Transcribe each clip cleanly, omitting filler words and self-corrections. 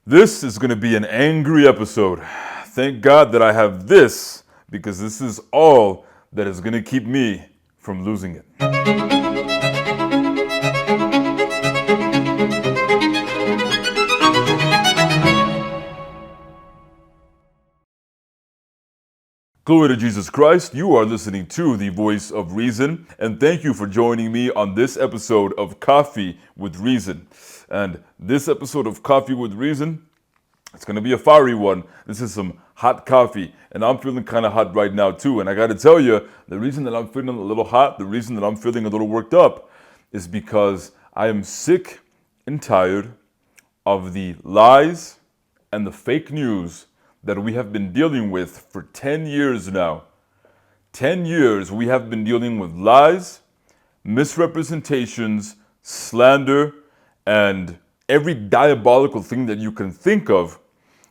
This is going to be an angry episode. Thank God that I have this, because this is all that is going to keep me from losing it. Glory to Jesus Christ. You are listening to The Voice of Reason, and thank you for joining me on this episode of Coffee with Reason. And this episode of Coffee with Reason, it's going to be a fiery one. This is some hot coffee, and I'm feeling kind of hot right now too. And I got to tell you, the reason that I'm feeling a little hot, the reason that I'm feeling a little worked up is because I am sick and tired of the lies and the fake news that we have been dealing with for 10 years now. 10 years we have been dealing with lies, misrepresentations, slander, and every diabolical thing that you can think of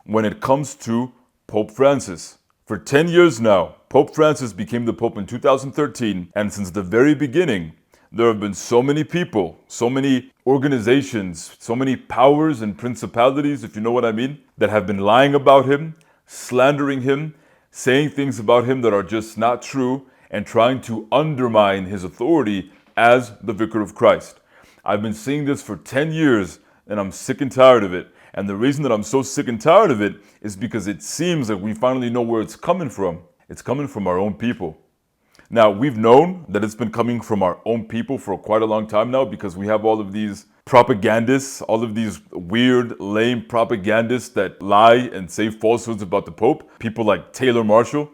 when it comes to Pope Francis. For 10 years now, Pope Francis became the Pope in 2013, and since the very beginning, there have been so many people, so many organizations, so many powers and principalities, if you know what I mean, that have been lying about him, slandering him, saying things about him that are just not true, and trying to undermine his authority as the Vicar of Christ. I've been seeing this for 10 years, and I'm sick and tired of it. And the reason that I'm so sick and tired of it is because it seems like we finally know where it's coming from. It's coming from our own people. Now, we've known that it's been coming from our own people for quite a long time now, because we have all of these propagandists, all of these weird, lame propagandists that lie and say falsehoods about the Pope. People like Taylor Marshall.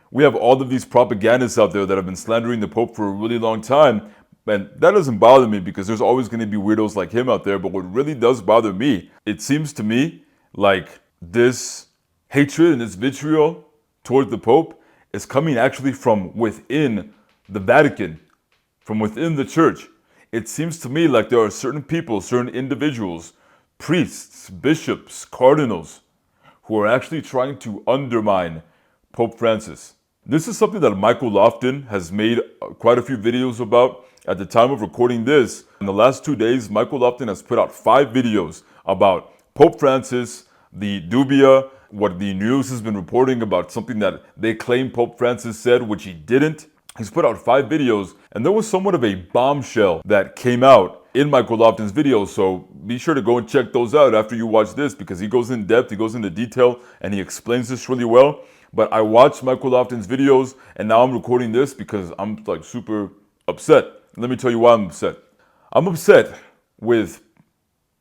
We have all of these propagandists out there that have been slandering the Pope for a really long time. And that doesn't bother me, because there's always going to be weirdos like him out there. But what really does bother me, it seems to me like this hatred and this vitriol toward the Pope is coming actually from within the Vatican, from within the church. It seems to me like there are certain people, certain individuals, priests, bishops, cardinals, who are actually trying to undermine Pope Francis. This is something that Michael Lofton has made quite a few videos about. At the time of recording this, in the last 2 days, Michael Lofton has put out 5 videos about Pope Francis, the dubia, what the news has been reporting about something that they claim Pope Francis said, which he didn't. He's put out 5 videos, and there was somewhat of a bombshell that came out in Michael Lofton's videos, so be sure to go and check those out after you watch this, because he goes in depth, he goes into detail, and he explains this really well. But I watched Michael Lofton's videos, and now I'm recording this because I'm like super upset. Let me tell you why I'm upset. I'm upset with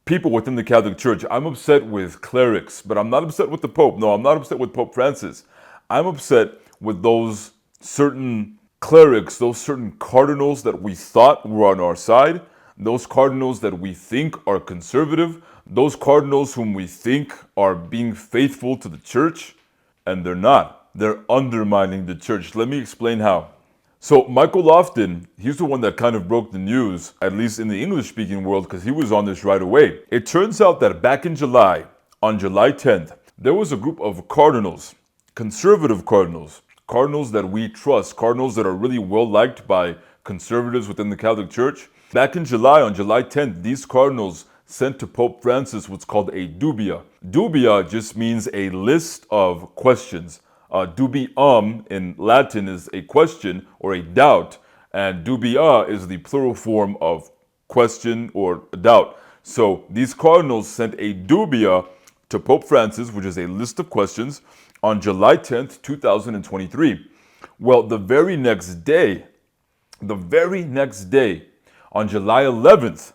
people within the Catholic Church. I'm upset with clerics, but I'm not upset with the Pope. No, I'm not upset with Pope Francis. I'm upset with those certain clerics, those certain cardinals that we thought were on our side, those cardinals that we think are conservative, those cardinals whom we think are being faithful to the church, and they're not. They're undermining the church. Let me explain how. So Michael Lofton, he's the one that kind of broke the news, at least in the English-speaking world, because he was on this right away. It turns out that back in July, on July 10th, there was a group of cardinals, conservative cardinals, cardinals that we trust, cardinals that are really well-liked by conservatives within the Catholic Church. Back in July, on July 10th, these cardinals sent to Pope Francis what's called a dubia. Dubia just means a list of questions. Dubium in Latin is a question or a doubt, and dubia is the plural form of question or doubt. So these cardinals sent a dubia to Pope Francis, which is a list of questions, on July 10th, 2023. Well, the very next day, on July 11th,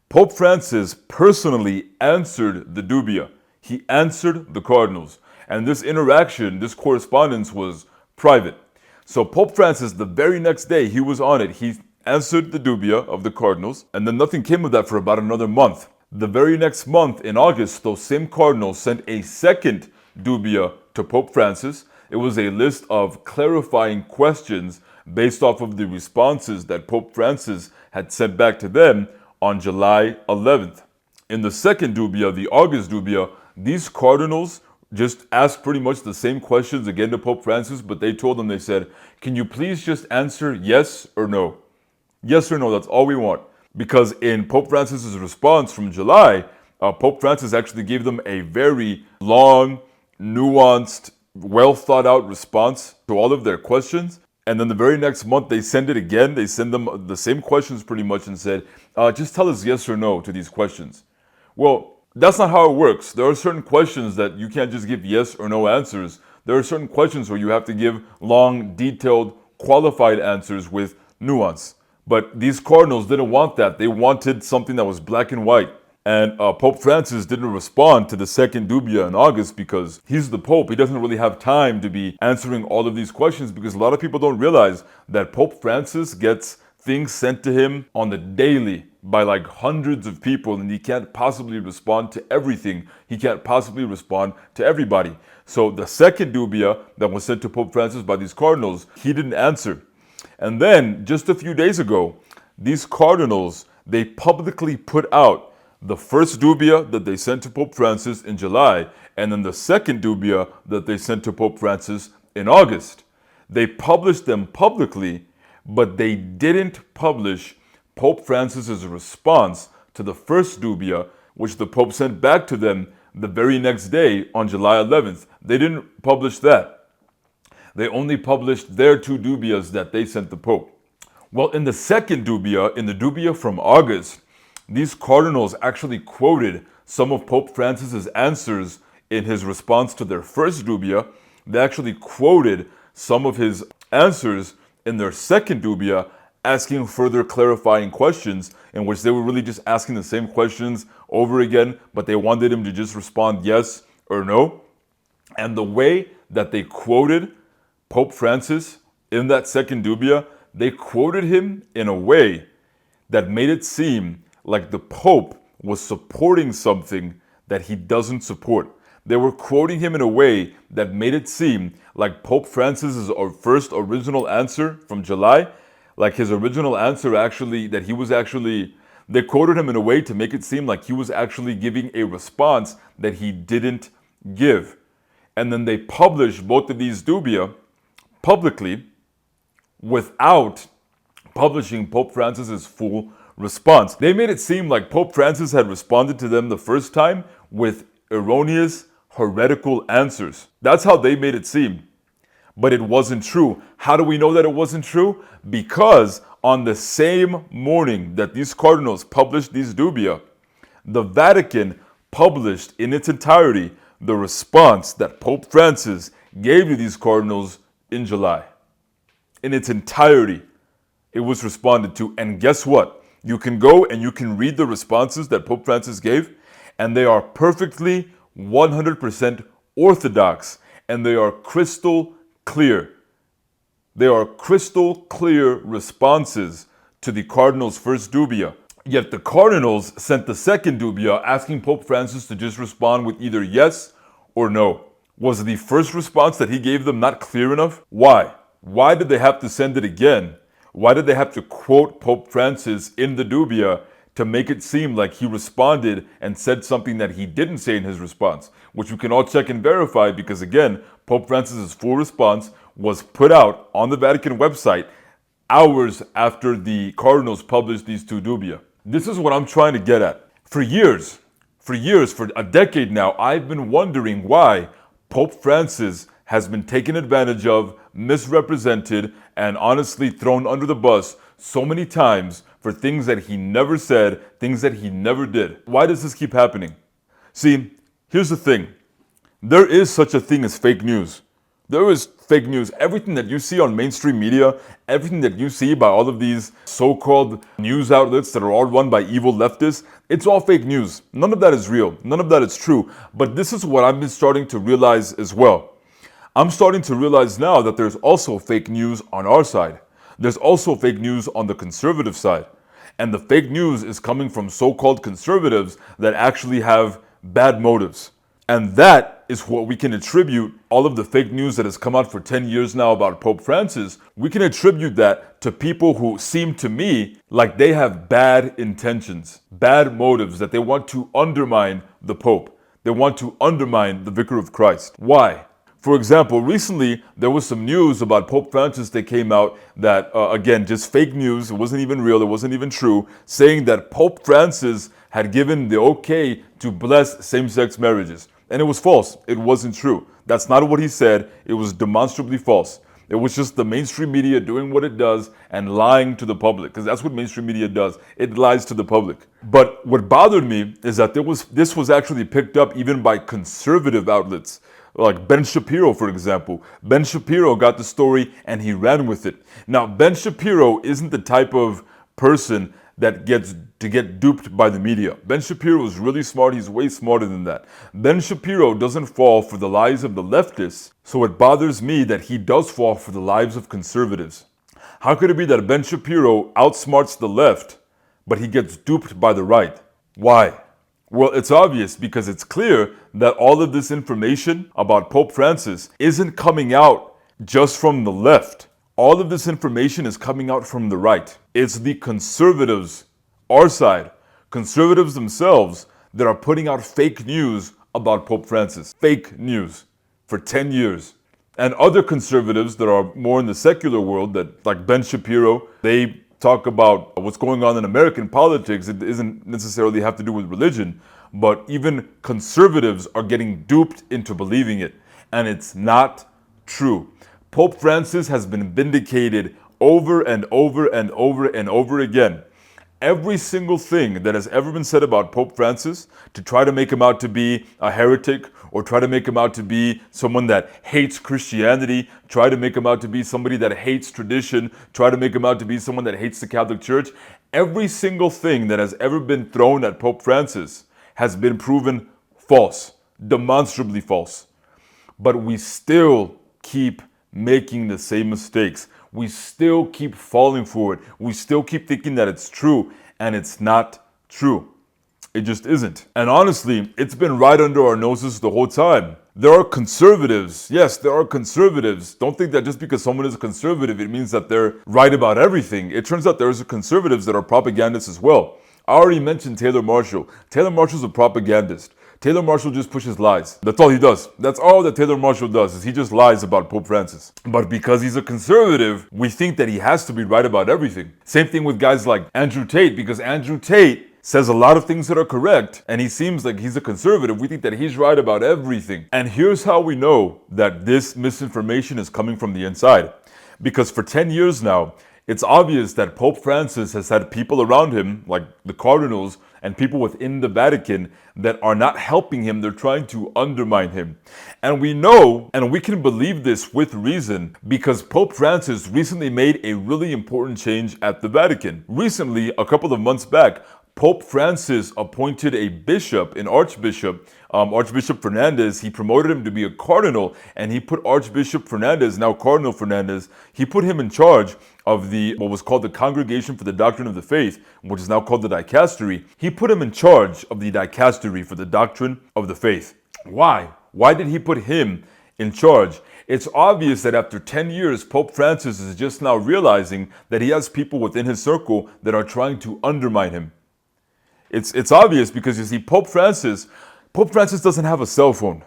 Pope Francis personally answered the dubia. He answered the cardinals. And this interaction, this correspondence was private. So Pope Francis, the very next day, he was on it. He answered the dubia of the cardinals, and then nothing came of that for about another month. The very next month, in August, those same cardinals sent a second dubia to Pope Francis. It was a list of clarifying questions based off of the responses that Pope Francis had sent back to them on July 11th. In the second dubia, the August dubia, these cardinals just asked pretty much the same questions again to Pope Francis, but they told him, they said, can you please just answer yes or no? Yes or no, that's all we want. Because in Pope Francis's response from July, Pope Francis actually gave them a very long, nuanced, well thought out response to all of their questions. And then the very next month, they send it again. They send them the same questions pretty much and said, just tell us yes or no to these questions. Well, that's not how it works. There are certain questions that you can't just give yes or no answers. There are certain questions where you have to give long, detailed, qualified answers with nuance. But these cardinals didn't want that. They wanted something that was black and white. And Pope Francis didn't respond to the second dubia in August because he's the Pope. He doesn't really have time to be answering all of these questions because a lot of people don't realize that Pope Francis gets things sent to him on the daily by like hundreds of people, and he can't possibly respond to everything. He can't possibly respond to everybody. So the second dubia that was sent to Pope Francis by these cardinals, he didn't answer. And then just a few days ago, these cardinals, they publicly put out the first dubia that they sent to Pope Francis in July, and then the second dubia that they sent to Pope Francis in August. They published them publicly, but they didn't publish Pope Francis's response to the first dubia, which the Pope sent back to them the very next day on July 11th. They didn't publish that. They only published their two dubias that they sent the Pope. Well, in the second dubia, in the dubia from August, these cardinals actually quoted some of Pope Francis's answers in his response to their first dubia. They actually quoted some of his answers in their second dubia, asking further clarifying questions in which they were really just asking the same questions over again, but they wanted him to just respond yes or no. And the way that they quoted Pope Francis in that second dubia, they quoted him in a way that made it seem like the Pope was supporting something that he doesn't support. They were quoting him in a way that made it seem like Pope Francis's first original answer from July, like his original answer they quoted him in a way to make it seem like he was actually giving a response that he didn't give. And then they published both of these dubia publicly without publishing Pope Francis's full response. They made it seem like Pope Francis had responded to them the first time with erroneous, heretical answers. That's how they made it seem. But it wasn't true. How do we know that it wasn't true? Because on the same morning that these cardinals published these dubia, the Vatican published in its entirety the response that Pope Francis gave to these cardinals in July. In its entirety, it was responded to. And guess what? You can go and you can read the responses that Pope Francis gave, and they are perfectly 100% orthodox, and they are crystal clear. They are crystal clear responses to the cardinals' first dubia. Yet the cardinals sent the second dubia asking Pope Francis to just respond with either yes or no. Was the first response that he gave them not clear enough? Why? Why did they have to send it again? Why did they have to quote Pope Francis in the dubia to make it seem like he responded and said something that he didn't say in his response? Which we can all check and verify because, again, Pope Francis's full response was put out on the Vatican website hours after the cardinals published these two dubia. This is what I'm trying to get at. For a decade now, I've been wondering why Pope Francis has been taken advantage of, misrepresented, and honestly thrown under the bus so many times for things that he never said, things that he never did. Why does this keep happening? See, here's the thing. There is such a thing as fake news. There is fake news. Everything that you see on mainstream media, everything that you see by all of these so-called news outlets that are all run by evil leftists, it's all fake news. None of that is real. None of that is true. But this is what I've been starting to realize as well. I'm starting to realize now that there's also fake news on our side. There's also fake news on the conservative side. And the fake news is coming from so-called conservatives that actually have bad motives. And that is what we can attribute all of the fake news that has come out for 10 years now about Pope Francis. We can attribute that to people who seem to me like they have bad intentions, bad motives, that they want to undermine the Pope. They want to undermine the Vicar of Christ. Why? For example, recently there was some news about Pope Francis that came out that, again, just fake news, it wasn't even real, it wasn't even true, saying that Pope Francis had given the okay to bless same-sex marriages. And it was false. It wasn't true. That's not what he said. It was demonstrably false. It was just the mainstream media doing what it does and lying to the public, because that's what mainstream media does. It lies to the public. But what bothered me is that this was actually picked up even by conservative outlets, like Ben Shapiro, for example. Ben Shapiro got the story and he ran with it. Now, Ben Shapiro isn't the type of person that gets duped by the media. Ben Shapiro is really smart. He's way smarter than that. Ben Shapiro doesn't fall for the lies of the leftists, so it bothers me that he does fall for the lies of conservatives. How could it be that Ben Shapiro outsmarts the left, but he gets duped by the right? Why? Well, it's obvious, because it's clear that all of this information about Pope Francis isn't coming out just from the left. All of this information is coming out from the right. It's the conservatives, our side, conservatives themselves, that are putting out fake news about Pope Francis. Fake news for 10 years. And other conservatives that are more in the secular world, that like Ben Shapiro, they talk about what's going on in American politics. It doesn't necessarily have to do with religion, but even conservatives are getting duped into believing it. And it's not true. Pope Francis has been vindicated over and over and over and over again. Every single thing that has ever been said about Pope Francis to try to make him out to be a heretic, or try to make him out to be someone that hates Christianity, try to make him out to be somebody that hates tradition, try to make him out to be someone that hates the Catholic Church, every single thing that has ever been thrown at Pope Francis has been proven false, demonstrably false. But we still keep making the same mistakes. We still keep falling for it. We still keep thinking that it's true, and it's not true. It just isn't. And honestly, it's been right under our noses the whole time. There are conservatives. Yes, there are conservatives. Don't think that just because someone is a conservative, it means that they're right about everything. It turns out there's conservatives that are propagandists as well. I already mentioned Taylor Marshall. Taylor Marshall's a propagandist. Taylor Marshall just pushes lies. That's all he does. That's all that Taylor Marshall does, is he just lies about Pope Francis. But because he's a conservative, we think that he has to be right about everything. Same thing with guys like Andrew Tate, because Andrew Tate says a lot of things that are correct, and he seems like he's a conservative. We think that he's right about everything. And here's how we know that this misinformation is coming from the inside. Because for 10 years now, it's obvious that Pope Francis has had people around him, like the Cardinals, and people within the Vatican that are not helping him. They're trying to undermine him. And we know, and we can believe this with reason, because Pope Francis recently made a really important change at the Vatican. Recently, a couple of months back, Pope Francis appointed a bishop, an archbishop, Archbishop Fernandez. He promoted him to be a cardinal, and he put Archbishop Fernandez, now Cardinal Fernandez, he put him in charge of what was called the Congregation for the Doctrine of the Faith, which is now called the Dicastery. He put him in charge of the Dicastery for the Doctrine of the Faith. Why? Why did he put him in charge? It's obvious that after 10 years, Pope Francis is just now realizing that he has people within his circle that are trying to undermine him. It's obvious because, you see, Pope Francis doesn't have a cell phone.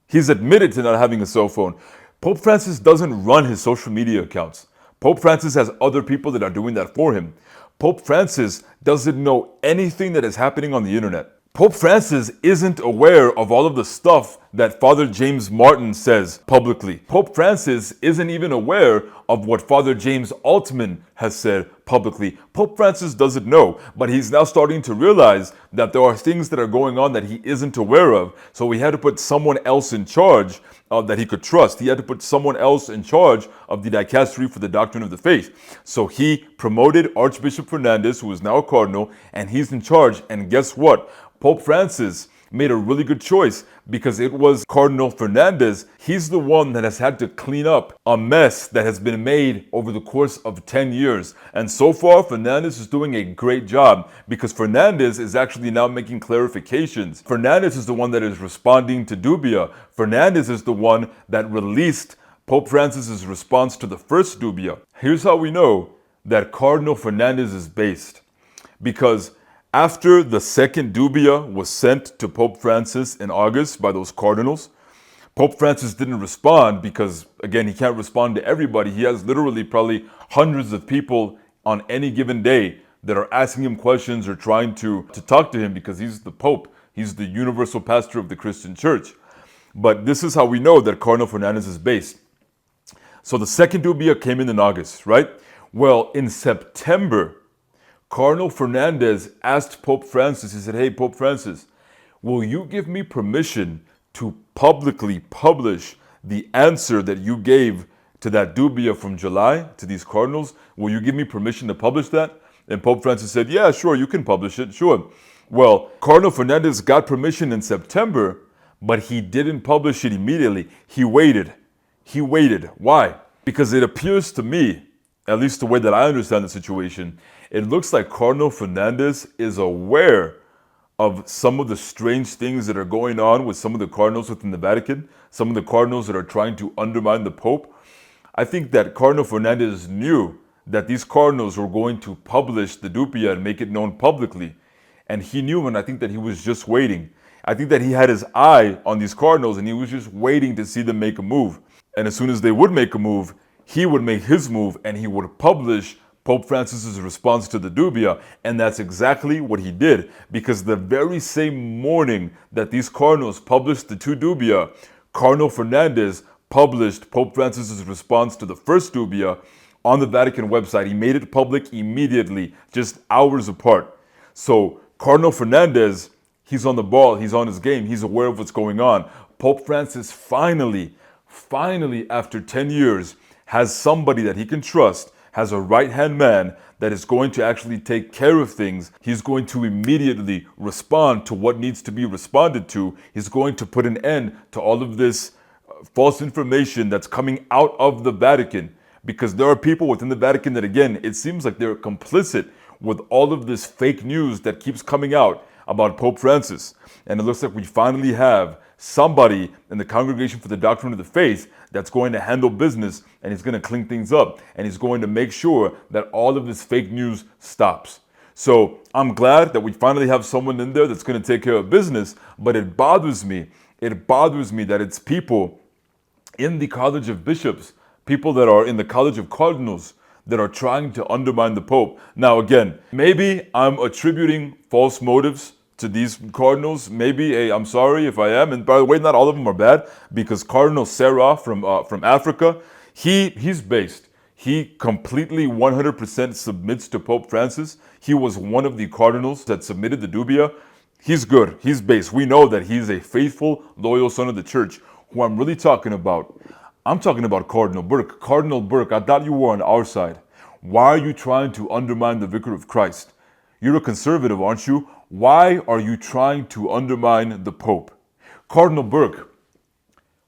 He's admitted to not having a cell phone. Pope Francis doesn't run his social media accounts. Pope Francis has other people that are doing that for him. Pope Francis doesn't know anything that is happening on the internet. Pope Francis isn't aware of all of the stuff that Father James Martin says publicly. Pope Francis isn't even aware of what Father James Altman has said publicly. Pope Francis doesn't know, but he's now starting to realize that there are things that are going on that he isn't aware of. So he had to put someone else in charge that he could trust. He had to put someone else in charge of the Dicastery for the Doctrine of the Faith. So he promoted Archbishop Fernandez, who is now a cardinal, and he's in charge. And guess what? Pope Francis made a really good choice, because it was Cardinal Fernandez. He's the one that has had to clean up a mess that has been made over the course of 10 years. And so far, Fernandez is doing a great job, because Fernandez is actually now making clarifications. Fernandez is the one that is responding to dubia. Fernandez is the one that released Pope Francis's response to the first dubia. Here's how we know that Cardinal Fernandez is based. Because after the second dubia was sent to Pope Francis in August by those cardinals, Pope Francis didn't respond because, again, he can't respond to everybody. He has literally probably hundreds of people on any given day that are asking him questions or trying to talk to him because he's the Pope. He's the universal pastor of the Christian church. But this is how we know that Cardinal Fernandez is based. So the second dubia came in August, right? Well, in September, Cardinal Fernandez asked Pope Francis, he said, hey, Pope Francis, will you give me permission to publicly publish the answer that you gave to that dubia from July to these cardinals? Will you give me permission to publish that? And Pope Francis said, yeah, sure, you can publish it, sure. Well, Cardinal Fernandez got permission in September, but he didn't publish it immediately. He waited. He waited. Why? Because it appears to me, at least the way that I understand the situation, it looks like Cardinal Fernandez is aware of some of the strange things that are going on with some of the cardinals within the Vatican, some of the cardinals that are trying to undermine the Pope. I think that Cardinal Fernandez knew that these cardinals were going to publish the dubia and make it known publicly. And he knew, and I think that he was just waiting. I think that he had his eye on these cardinals and he was just waiting to see them make a move. And as soon as they would make a move, he would make his move and he would publish Pope Francis's response to the dubia. And that's exactly what he did, because the very same morning that these cardinals published the two dubia, Cardinal Fernandez published Pope Francis's response to the first dubia on the Vatican website. He made it public immediately, just hours apart. So Cardinal Fernandez, he's on the ball, he's on his game, he's aware of what's going on. Pope Francis finally, after 10 years, has somebody that he can trust, has a right-hand man that is going to actually take care of things. He's going to immediately respond to what needs to be responded to. He's going to put an end to all of this false information that's coming out of the Vatican. Because there are people within the Vatican that, again, it seems like they're complicit with all of this fake news that keeps coming out about Pope Francis. And it looks like we finally have somebody in the Congregation for the Doctrine of the Faith that's going to handle business, and he's going to clean things up, and he's going to make sure that all of this fake news stops. So I'm glad that we finally have someone in there that's going to take care of business, but it bothers me. It bothers me that it's people in the College of Bishops, people that are in the College of Cardinals, that are trying to undermine the Pope. Now, again, maybe I'm attributing false motives to these cardinals. Maybe, hey, I'm sorry if I am. And by the way, not all of them are bad, because Cardinal Sarah from Africa, he's based. He completely 100% submits to Pope Francis. He was one of the cardinals that submitted the dubia. He's good. He's based. We know that he's a faithful, loyal son of the church. Who I'm really talking about, I'm talking about Cardinal Burke. Cardinal Burke, I thought you were on our side. Why are you trying to undermine the Vicar of Christ? You're a conservative, aren't you? Why are you trying to undermine the Pope? Cardinal Burke,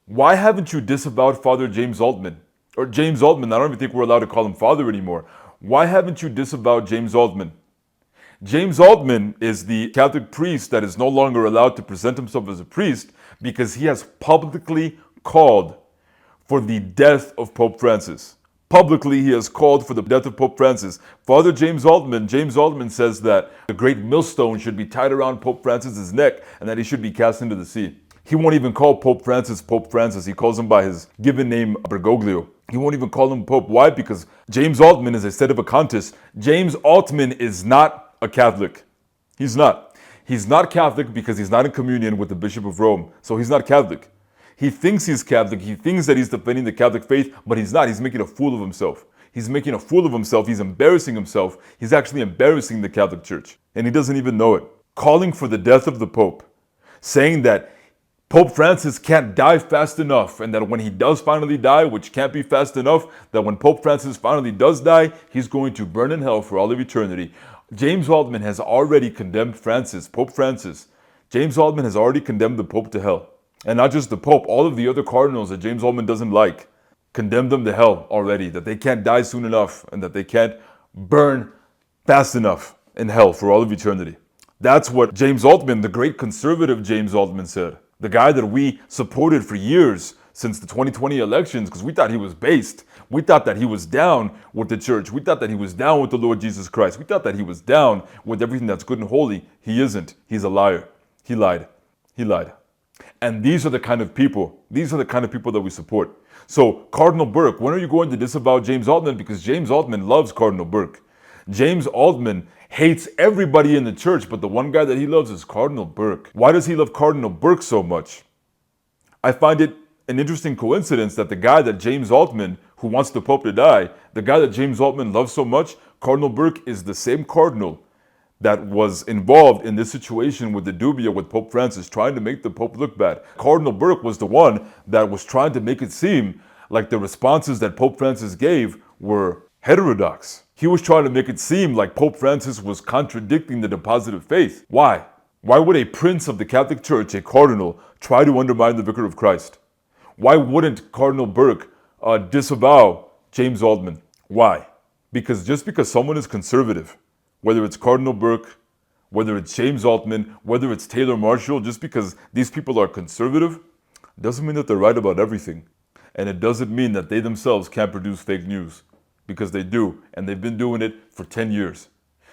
why haven't you disavowed Father James Altman? Or James Altman, I don't even think we're allowed to call him Father anymore. Why haven't you disavowed James Altman? James Altman is the Catholic priest that is no longer allowed to present himself as a priest because he has publicly called for the death of Pope Francis. Publicly, he has called for the death of Pope Francis. Father James Altman says that the great millstone should be tied around Pope Francis's neck and that he should be cast into the sea. He won't even call Pope Francis Pope Francis. He calls him by his given name, Bergoglio. He won't even call him Pope. Why? Because James Altman is a sedevacantist. James Altman is not a Catholic. He's not. He's not Catholic because he's not in communion with the Bishop of Rome. So he's not Catholic. He thinks he's Catholic. He thinks that he's defending the Catholic faith, but he's not. He's making a fool of himself. He's making a fool of himself. He's embarrassing himself. He's actually embarrassing the Catholic Church, and he doesn't even know it. Calling for the death of the Pope, saying that Pope Francis can't die fast enough, and that when he does finally die, which can't be fast enough, that when Pope Francis finally does die, he's going to burn in hell for all of eternity. James Altman has already condemned Francis, Pope Francis. James Altman has already condemned the Pope to hell. And not just the Pope, all of the other cardinals that James Altman doesn't like, condemned them to hell already, that they can't die soon enough and that they can't burn fast enough in hell for all of eternity. That's what James Altman, the great conservative James Altman, said. The guy that we supported for years since the 2020 elections because we thought he was based. We thought that he was down with the church. We thought that he was down with the Lord Jesus Christ. We thought that he was down with everything that's good and holy. He isn't. He's a liar. He lied. He lied. And these are the kind of people that we support. So Cardinal Burke, when are you going to disavow James Altman? Because James Altman loves Cardinal Burke. James Altman hates everybody in the church, but the one guy that he loves is Cardinal Burke. Why does he love Cardinal Burke so much? I find it an interesting coincidence that the guy that James Altman, who wants the Pope to die, the guy that James Altman loves so much, Cardinal Burke, is the same cardinal that was involved in this situation with the dubia with Pope Francis, trying to make the Pope look bad. Cardinal Burke was the one that was trying to make it seem like the responses that Pope Francis gave were heterodox. He was trying to make it seem like Pope Francis was contradicting the deposited faith. Why? Why would a prince of the Catholic Church, a cardinal, try to undermine the Vicar of Christ? Why wouldn't Cardinal Burke disavow James Altman? Why? Because just because someone is conservative, whether it's Cardinal Burke, whether it's James Altman, whether it's Taylor Marshall, just because these people are conservative, doesn't mean that they're right about everything. And it doesn't mean that they themselves can't produce fake news, because they do, and they've been doing it for 10 years.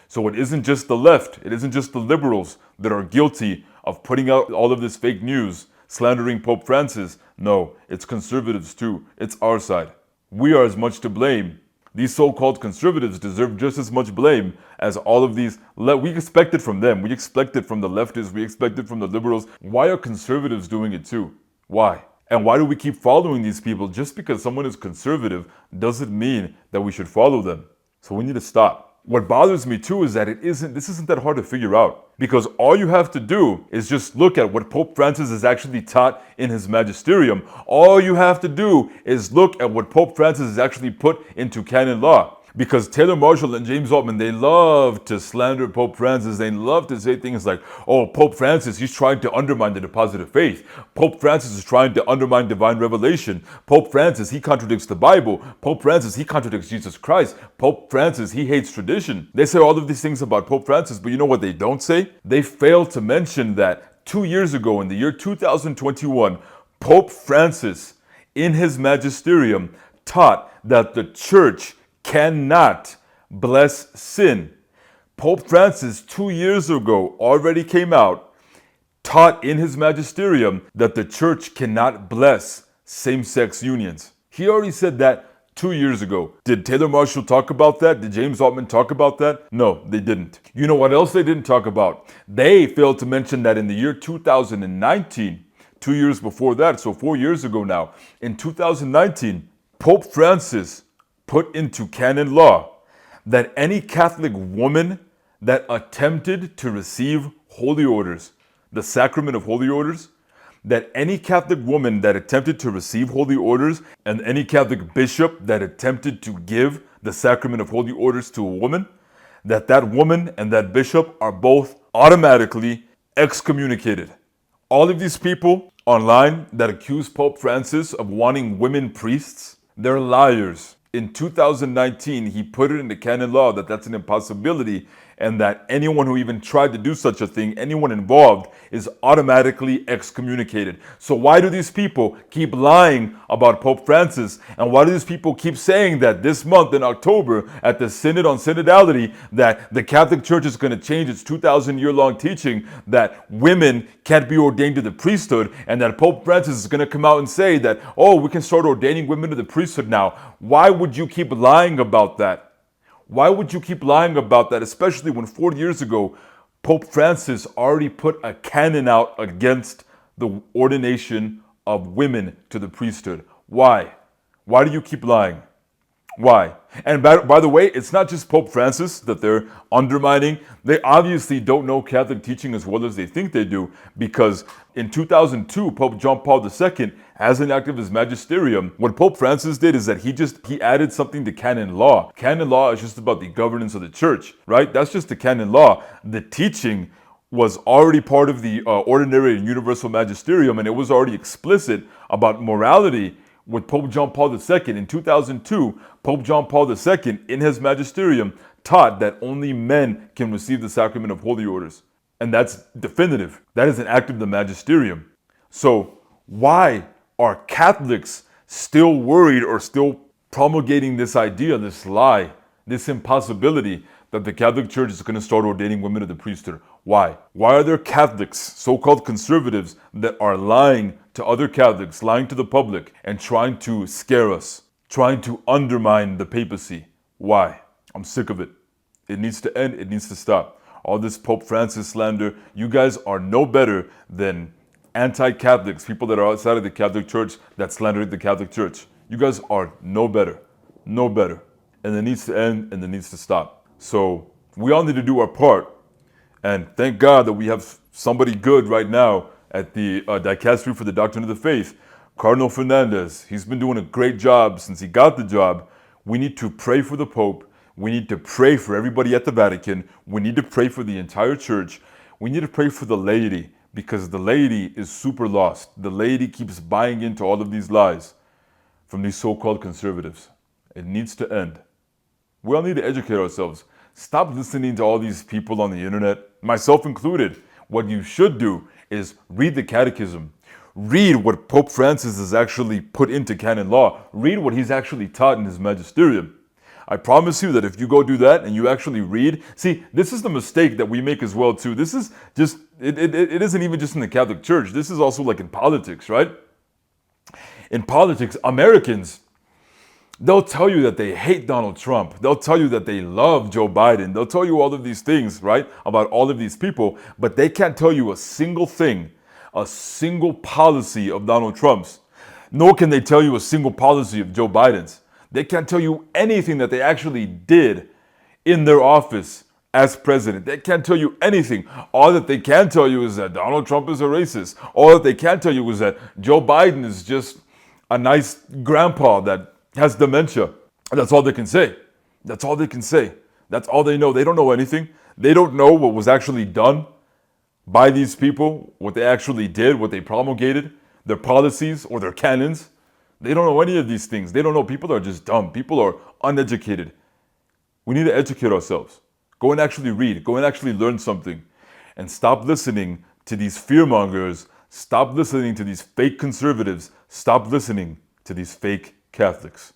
So it isn't just the left, it isn't just the liberals that are guilty of putting out all of this fake news, slandering Pope Francis. No, it's conservatives too. It's our side. We are as much to blame. These so-called conservatives deserve just as much blame as all of these. We expect it from them. We expect it from the leftists. We expect it from the liberals. Why are conservatives doing it too? Why? And why do we keep following these people? Just because someone is conservative doesn't mean that we should follow them. So we need to stop. What bothers me too is that this isn't that hard to figure out, because all you have to do is just look at what Pope Francis has actually taught in his magisterium. All you have to do is look at what Pope Francis has actually put into canon law. Because Taylor Marshall and James Altman, they love to slander Pope Francis. They love to say things like, oh, Pope Francis, he's trying to undermine the deposited faith. Pope Francis is trying to undermine divine revelation. Pope Francis, he contradicts the Bible. Pope Francis, he contradicts Jesus Christ. Pope Francis, he hates tradition. They say all of these things about Pope Francis, but you know what they don't say? They fail to mention that 2 years ago, in the year 2021, Pope Francis, in his magisterium, taught that the church cannot bless sin. Pope Francis 2 years ago already came out, taught in his magisterium that the church cannot bless same-sex unions. He already said that 2 years ago. Did Taylor Marshall talk about that? Did James Altman talk about that? No, they didn't. You know what else they didn't talk about? They failed to mention that in the year 2019, 2 years before that, so 4 years ago now, in 2019, Pope Francis put into canon law that any Catholic woman that attempted to receive holy orders, the sacrament of holy orders, that any Catholic woman that attempted to receive holy orders and any Catholic bishop that attempted to give the sacrament of holy orders to a woman, that woman and that bishop are both automatically excommunicated. All of these people online that accuse Pope Francis of wanting women priests, they're liars. In 2019, he put it into canon law that that's an impossibility, and that anyone who even tried to do such a thing, anyone involved, is automatically excommunicated. So why do these people keep lying about Pope Francis? And why do these people keep saying that this month in October at the Synod on Synodality that the Catholic Church is going to change its 2,000-year-long teaching that women can't be ordained to the priesthood, and that Pope Francis is going to come out and say that, oh, we can start ordaining women to the priesthood now? Why would you keep lying about that? Why would you keep lying about that, especially when 4 years ago, Pope Francis already put a canon out against the ordination of women to the priesthood? Why? Why do you keep lying? Why? And by the way, it's not just Pope Francis that they're undermining. They obviously don't know Catholic teaching as well as they think they do, because in 2002, Pope John Paul II, as an act of his magisterium, what Pope Francis did is that he added something to canon law. Canon law is just about the governance of the church, right? That's just the canon law. The teaching was already part of the ordinary and universal magisterium, and it was already explicit about morality. With Pope John Paul II in 2002, Pope John Paul II in his magisterium taught that only men can receive the sacrament of holy orders. And that's definitive. That is an act of the magisterium. So why are Catholics still worried or still promulgating this idea, this lie, this impossibility that the Catholic Church is going to start ordaining women to the priesthood? Why? Why are there Catholics, so-called conservatives, that are lying to other Catholics, lying to the public, and trying to scare us, trying to undermine the papacy? Why? I'm sick of it. It needs to end. It needs to stop. All this Pope Francis slander, you guys are no better than anti-Catholics, people that are outside of the Catholic Church that slander the Catholic Church. You guys are no better. No better. And it needs to end, and it needs to stop. So we all need to do our part. And thank God that we have somebody good right now at the Dicastery for the Doctrine of the Faith, Cardinal Fernandez. He's been doing a great job since he got the job. We need to pray for the Pope. We need to pray for everybody at the Vatican. We need to pray for the entire church. We need to pray for the laity, because the laity is super lost. The laity keeps buying into all of these lies from these so-called conservatives. It needs to end. We all need to educate ourselves. Stop listening to all these people on the internet, myself included. What you should do is read the catechism. Read what Pope Francis has actually put into canon law. Read what he's actually taught in his magisterium. I promise you that if you go do that and you actually read, see, this is the mistake that we make as well too. This is just, it isn't even just in the Catholic Church. This is also like in politics, right? In politics, Americans, they'll tell you that they hate Donald Trump. They'll tell you that they love Joe Biden. They'll tell you all of these things, right, about all of these people, but they can't tell you a single thing, a single policy of Donald Trump's. Nor can they tell you a single policy of Joe Biden's. They can't tell you anything that they actually did in their office as president. They can't tell you anything. All that they can tell you is that Donald Trump is a racist. All that they can tell you is that Joe Biden is just a nice grandpa that has dementia. That's all they can say. That's all they can say. That's all they know. They don't know anything. They don't know what was actually done by these people, what they actually did, what they promulgated, their policies or their canons. They don't know any of these things. They don't know. People are just dumb. People are uneducated. We need to educate ourselves. Go and actually read. Go and actually learn something. And stop listening to these fearmongers. Stop listening to these fake conservatives. Stop listening to these fake Catholics.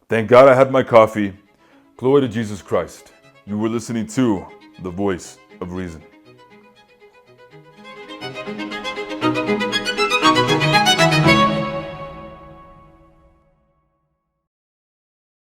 Thank God I had my coffee. Glory to Jesus Christ. You were listening to the Voice of Reason.